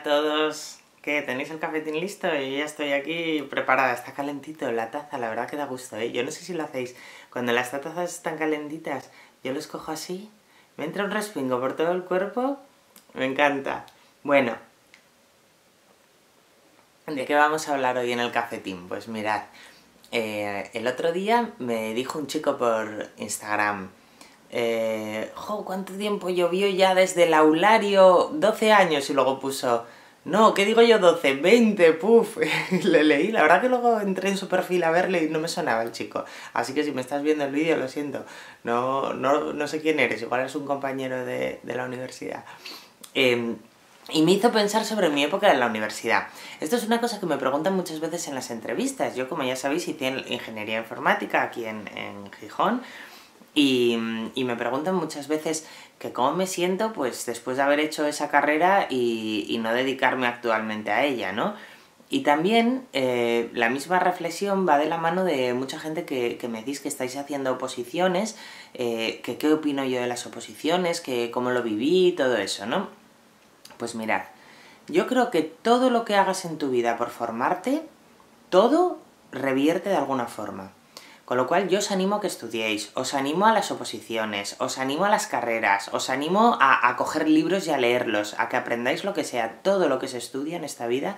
todos. ¿Qué? ¿Tenéis el cafetín listo? Y ya estoy aquí preparada. Está calentito la taza, la verdad que da gusto, ¿eh? Yo no sé si lo hacéis. Cuando las tazas están calentitas, yo los cojo así, me entra un respingo por todo el cuerpo. Me encanta. Bueno, ¿de qué vamos a hablar hoy en el cafetín? Pues mirad, el otro día me dijo un chico por Instagram: ¿cuánto tiempo llovió ya desde el aulario? 12 años. Y luego puso: no, ¿qué digo yo? 12, 20, puf. Le leí, la verdad que luego entré en su perfil a verle y no me sonaba el chico. Así que si me estás viendo el vídeo, lo siento. No sé quién eres, igual es un compañero de la universidad. Y me hizo pensar sobre mi época en la universidad. Esto es una cosa que me preguntan muchas veces en las entrevistas. Yo, como ya sabéis, hice ingeniería informática aquí en Gijón. Y me preguntan muchas veces que cómo me siento pues después de haber hecho esa carrera y no dedicarme actualmente a ella, ¿no? Y también la misma reflexión va de la mano de mucha gente que me decís que estáis haciendo oposiciones, que qué opino yo de las oposiciones, que cómo lo viví, todo eso, ¿no? Pues mirad, yo creo que todo lo que hagas en tu vida por formarte, todo revierte de alguna forma. Con lo cual yo os animo a que estudiéis, os animo a las oposiciones, os animo a las carreras, os animo a coger libros y a leerlos, a que aprendáis lo que sea. Todo lo que se estudia en esta vida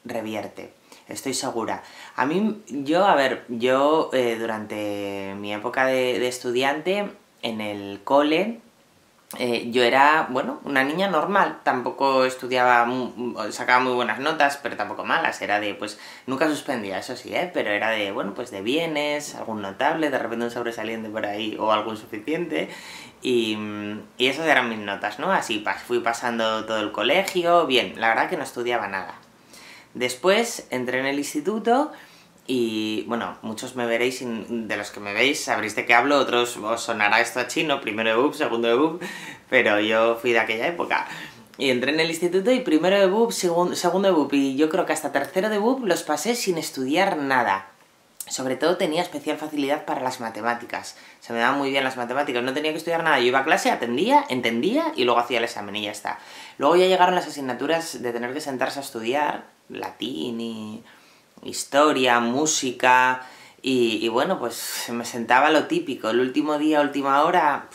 revierte, estoy segura. A mí, yo durante mi época de estudiante, en el cole, yo era, bueno, una niña normal, tampoco estudiaba, sacaba muy buenas notas, pero tampoco malas, era de, pues, nunca suspendía, eso sí, pero era de, bueno, pues de bienes, algún notable, de repente un sobresaliente por ahí, o algún suficiente, y esas eran mis notas, ¿no? Así fui pasando todo el colegio, bien, la verdad que no estudiaba nada. Después entré en el instituto. Y bueno, muchos me veréis, de los que me veis sabréis de qué hablo, otros os sonará esto a chino, primero de BUP, segundo de BUP, pero yo fui de aquella época. Y entré en el instituto y primero de BUP, segundo de BUP, y yo creo que hasta tercero de BUP los pasé sin estudiar nada. Sobre todo tenía especial facilidad para las matemáticas, se me daban muy bien las matemáticas, no tenía que estudiar nada, yo iba a clase, atendía, entendía y luego hacía el examen y ya está. Luego ya llegaron las asignaturas de tener que sentarse a estudiar latín y historia, música, y bueno, pues me sentaba lo típico, el último día, última hora,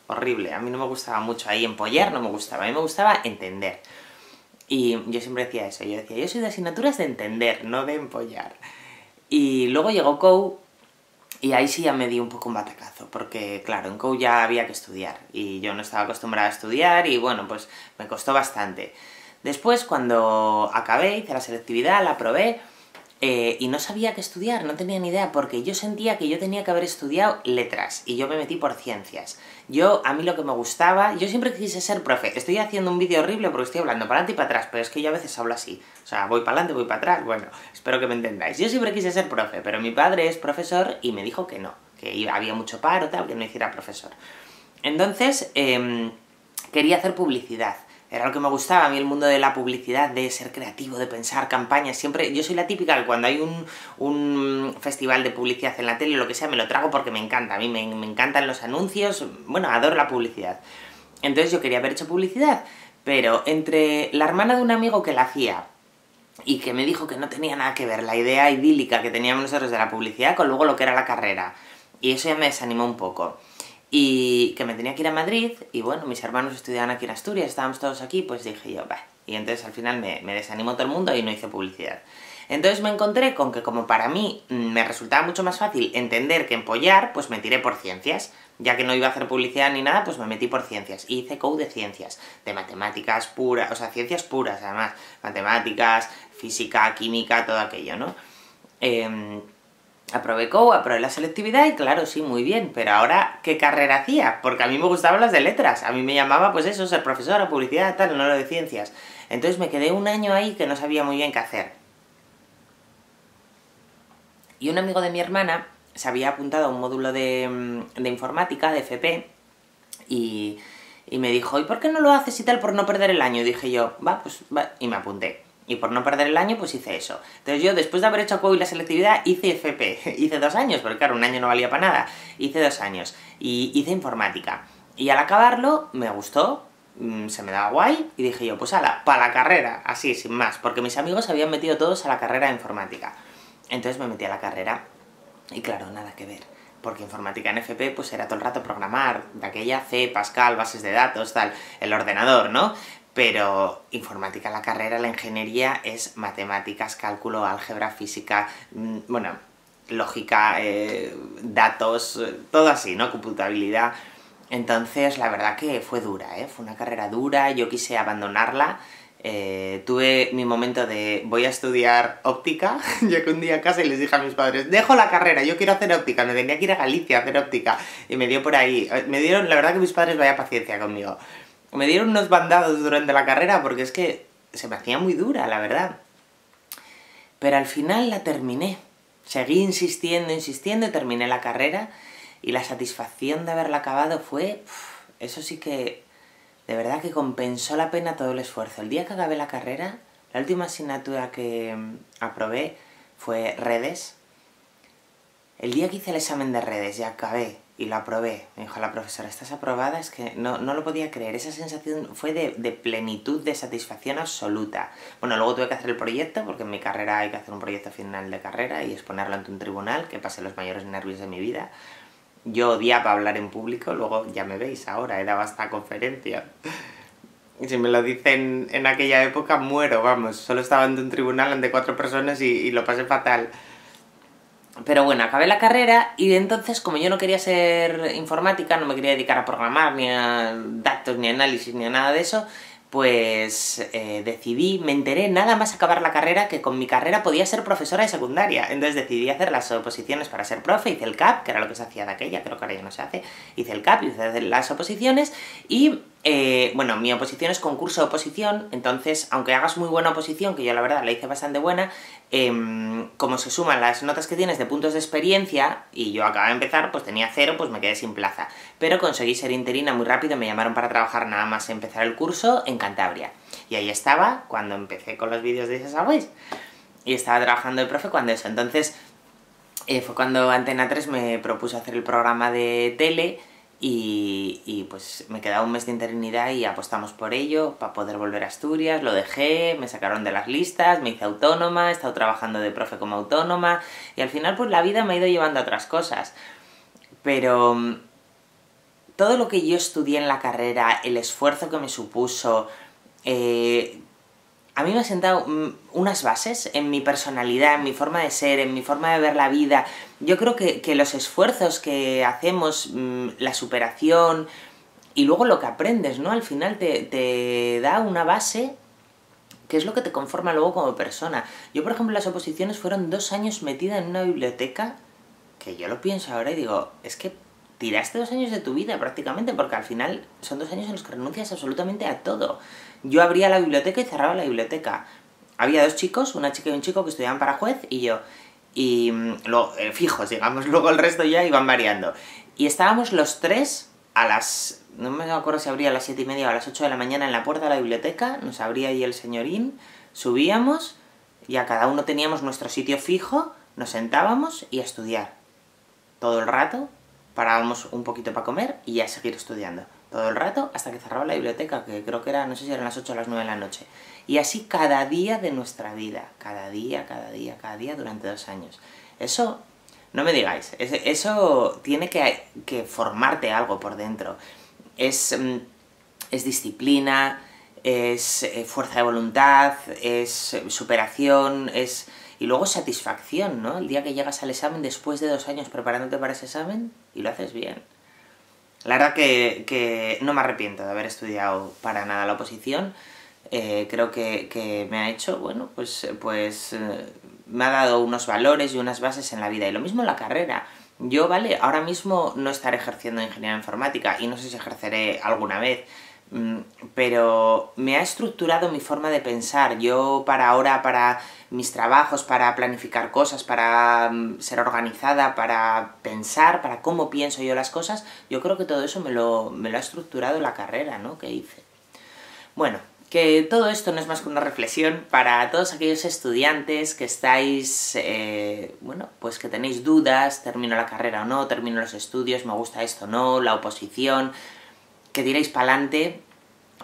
horrible, a mí no me gustaba mucho ahí empollar, no me gustaba, a mí me gustaba entender. Y yo siempre decía eso, yo decía, yo soy de asignaturas de entender, no de empollar. Y luego llegó COU, y ahí sí ya me di un poco un batacazo, porque claro, en COU ya había que estudiar, y yo no estaba acostumbrada a estudiar, y bueno, pues me costó bastante. Después, cuando acabé, hice la selectividad, la aprobé, y no sabía qué estudiar, no tenía ni idea, porque yo sentía que yo tenía que haber estudiado letras, y yo me metí por ciencias. A mí lo que me gustaba, yo siempre quise ser profe. Estoy haciendo un vídeo horrible porque estoy hablando para adelante y para atrás, pero es que yo a veces hablo así. O sea, voy para adelante, voy para atrás, bueno, espero que me entendáis. Yo siempre quise ser profe, pero mi padre es profesor y me dijo que no, que había mucho paro, tal, que no hiciera profesor. Entonces, quería hacer publicidad. Era lo que me gustaba, a mí el mundo de la publicidad, de ser creativo, de pensar campañas, siempre... Yo soy la típica que cuando hay un festival de publicidad en la tele o lo que sea, me lo trago porque me encanta. A mí me encantan los anuncios, bueno, adoro la publicidad. Entonces yo quería haber hecho publicidad, pero entre la hermana de un amigo que la hacía y que me dijo que no tenía nada que ver la idea idílica que teníamos nosotros de la publicidad con luego lo que era la carrera, y eso ya me desanimó un poco. Y que me tenía que ir a Madrid, y bueno, mis hermanos estudiaban aquí en Asturias, estábamos todos aquí, pues dije yo, bah. Y entonces al final me desanimó todo el mundo y no hice publicidad. Entonces me encontré con que como para mí me resultaba mucho más fácil entender que empollar, pues me tiré por ciencias. Ya que no iba a hacer publicidad ni nada, pues me metí por ciencias. Y hice COU de ciencias, de matemáticas puras, o sea, ciencias puras además. Matemáticas, física, química, todo aquello, ¿no? Aprobé COU, aprobé la selectividad y claro, sí, muy bien, pero ahora, ¿qué carrera hacía? Porque a mí me gustaban las de letras, a mí me llamaba, pues eso, ser profesora, publicidad, tal, no lo de ciencias. Entonces me quedé un año ahí que no sabía muy bien qué hacer. Y un amigo de mi hermana se había apuntado a un módulo de informática, de FP, y me dijo, ¿y por qué no lo haces y tal por no perder el año? Y dije yo, pues va, y me apunté. Y por no perder el año, pues hice eso. Entonces yo, después de haber hecho COU y la selectividad, hice FP. Hice 2 años, porque claro, un año no valía para nada. Hice 2 años. Y hice informática. Y al acabarlo, me gustó. se me daba guay, y dije yo, pues ala, para la carrera, así, sin más, porque mis amigos se habían metido todos a la carrera de informática. Entonces me metí a la carrera, y claro, nada que ver, porque informática en FP pues era todo el rato programar, de aquella C, Pascal, bases de datos, tal, el ordenador, ¿no? Pero informática, la carrera, la ingeniería es matemáticas, cálculo, álgebra, física, bueno, lógica, datos, todo así, ¿no? Computabilidad. Entonces, la verdad que fue dura, ¿eh? Fue una carrera dura, yo quise abandonarla. Tuve mi momento de voy a estudiar óptica. Llegué un día a casa y les dije a mis padres, dejo la carrera, yo quiero hacer óptica, me tenía que ir a Galicia a hacer óptica. Y me dio por ahí, me dieron, la verdad que mis padres vaya paciencia conmigo. Me dieron unos bandados durante la carrera porque es que se me hacía muy dura, la verdad. Pero al final la terminé. Seguí insistiendo, insistiendo y terminé la carrera. Y la satisfacción de haberla acabado fue... eso sí que... de verdad que compensó la pena todo el esfuerzo. El día que acabé la carrera, la última asignatura que aprobé fue redes. El día que hice el examen de redes y acabé y lo aprobé, me dijo la profesora, ¿estás aprobada? Es que no lo podía creer. Esa sensación fue de plenitud, de satisfacción absoluta. Bueno, luego tuve que hacer el proyecto, porque en mi carrera hay que hacer un proyecto final de carrera y exponerlo ante un tribunal, que pasé los mayores nervios de mi vida. Yo odiaba hablar en público, luego ya me veis ahora, he dado hasta conferencias. Y si me lo dicen en aquella época, muero, vamos. Solo estaba ante un tribunal ante 4 personas y lo pasé fatal. Pero bueno, acabé la carrera y entonces, como yo no quería ser informática, no me quería dedicar a programar, ni a datos, ni a análisis, ni a nada de eso, pues decidí, me enteré nada más acabar la carrera que con mi carrera podía ser profesora de secundaria. Entonces decidí hacer las oposiciones para ser profe, hice el CAP, que era lo que se hacía de aquella, creo que ahora ya no se hace, hice el CAP, hice las oposiciones y... bueno, mi oposición es concurso de oposición, entonces, aunque hagas muy buena oposición, que yo la verdad la hice bastante buena, como se suman las notas que tienes de puntos de experiencia, y yo acababa de empezar, pues tenía 0, pues me quedé sin plaza. Pero conseguí ser interina muy rápido, me llamaron para trabajar nada más empezar el curso en Cantabria. Y ahí estaba cuando empecé con los vídeos de Sasa Boys. Y estaba trabajando de profe cuando eso. Entonces, fue cuando Antena 3 me propuso hacer el programa de tele. Y pues me quedaba un mes de interinidad y apostamos por ello, para poder volver a Asturias, lo dejé, me sacaron de las listas, me hice autónoma, he estado trabajando de profe como autónoma, y al final pues la vida me ha ido llevando a otras cosas. Pero todo lo que yo estudié en la carrera, el esfuerzo que me supuso, a mí me ha sentado unas bases en mi personalidad, en mi forma de ser, en mi forma de ver la vida. Yo creo que los esfuerzos que hacemos, la superación y luego lo que aprendes, ¿no? Al final te da una base que es lo que te conforma luego como persona. Yo, por ejemplo, las oposiciones fueron 2 años metida en una biblioteca, que yo lo pienso ahora y digo, es que tiraste 2 años de tu vida prácticamente, porque al final son 2 años en los que renuncias absolutamente a todo. Yo abría la biblioteca y cerraba la biblioteca. Había 2 chicos, una chica y un chico que estudiaban para juez y yo. Y luego, fijos, digamos, luego el resto ya iban variando. Y estábamos los 3 a las... no me acuerdo si abría a las 7:30 o a las 8 de la mañana en la puerta de la biblioteca, nos abría ahí el señorín, subíamos, ya cada uno teníamos nuestro sitio fijo, nos sentábamos y a estudiar. Todo el rato, parábamos un poquito para comer y ya seguir estudiando. Todo el rato hasta que cerraba la biblioteca, que creo que era, no sé si eran las 8 o las 9 de la noche. Y así cada día de nuestra vida, cada día, durante 2 años. Eso, no me digáis, eso tiene que formarte algo por dentro. Es disciplina, es fuerza de voluntad, es superación, es... y luego satisfacción, ¿no? El día que llegas al examen después de 2 años preparándote para ese examen y lo haces bien. La verdad que no me arrepiento de haber estudiado para nada la oposición. Creo que me ha hecho, bueno, pues me ha dado unos valores y unas bases en la vida. Y lo mismo en la carrera. Yo, vale, ahora mismo no estaré ejerciendo ingeniería informática y no sé si ejerceré alguna vez, pero me ha estructurado mi forma de pensar. Yo para mis trabajos, para planificar cosas, para ser organizada, para pensar, para cómo pienso yo las cosas, yo creo que todo eso me lo ha estructurado la carrera, ¿no?, que hice. Bueno, que todo esto no es más que una reflexión para todos aquellos estudiantes que estáis, bueno, pues que tenéis dudas, termino la carrera o no, termino los estudios, me gusta esto o no, la oposición, que tiréis para adelante,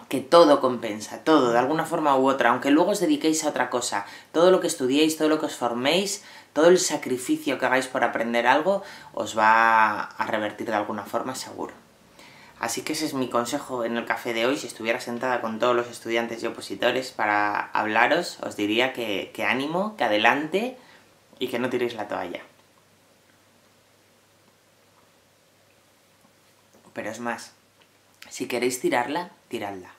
que todo compensa, todo, de alguna forma u otra, aunque luego os dediquéis a otra cosa, todo lo que estudiéis, todo lo que os forméis, todo el sacrificio que hagáis por aprender algo, os va a revertir de alguna forma seguro. Así que ese es mi consejo en el café de hoy. Si estuviera sentada con todos los estudiantes y opositores para hablaros, os diría que ánimo, que adelante y que no tiréis la toalla. Pero es más, si queréis tirarla, tiradla.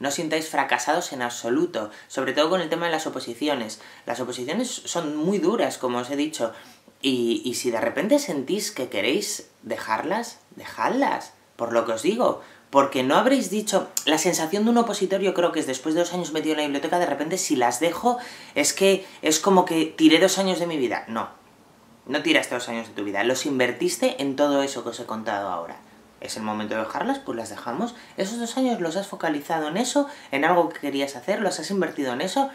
No os sintáis fracasados en absoluto, sobre todo con el tema de las oposiciones. Las oposiciones son muy duras, como os he dicho, y si de repente sentís que queréis dejarlas, dejadlas, por lo que os digo, porque no habréis dicho... La sensación de un opositor yo creo que es después de 2 años metido en la biblioteca, de repente si las dejo, es como que tiré 2 años de mi vida. No, no tiraste 2 años de tu vida, los invertiste en todo eso que os he contado ahora. Es el momento de dejarlas, pues las dejamos. Esos 2 años los has focalizado en eso, en algo que querías hacer, los has invertido en eso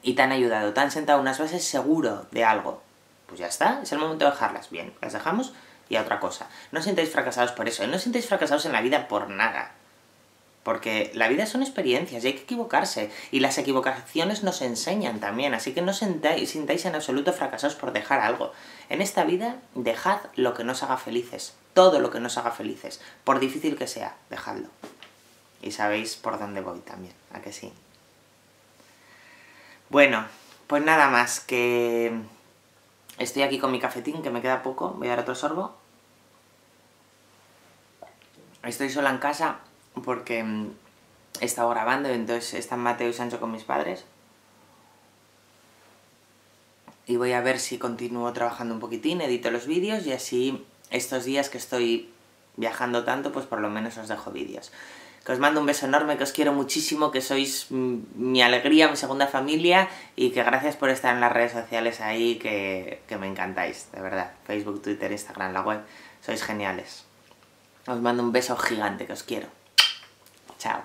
y te han ayudado, te han sentado unas bases seguro de algo. Pues ya está, es el momento de dejarlas. Bien, las dejamos y a otra cosa. No os sintáis fracasados por eso, no os sintáis fracasados en la vida por nada. Porque la vida son experiencias y hay que equivocarse. Y las equivocaciones nos enseñan también. Así que no os sintáis en absoluto fracasados por dejar algo. En esta vida, dejad lo que nos haga felices. Todo lo que nos haga felices. Por difícil que sea, dejadlo. Y sabéis por dónde voy también, ¿a que sí? Bueno, pues nada más, que estoy aquí con mi cafetín, que me queda poco. Voy a dar otro sorbo. Estoy sola en casa porque he estado grabando, entonces están Mateo y Sancho con mis padres. Y voy a ver si continúo trabajando un poquitín, edito los vídeos y así estos días que estoy viajando tanto, pues por lo menos os dejo vídeos. Que os mando un beso enorme, que os quiero muchísimo, que sois mi alegría, mi segunda familia y que gracias por estar en las redes sociales ahí, que me encantáis, de verdad. Facebook, Twitter, Instagram, la web, sois geniales. Os mando un beso gigante, que os quiero. Chao.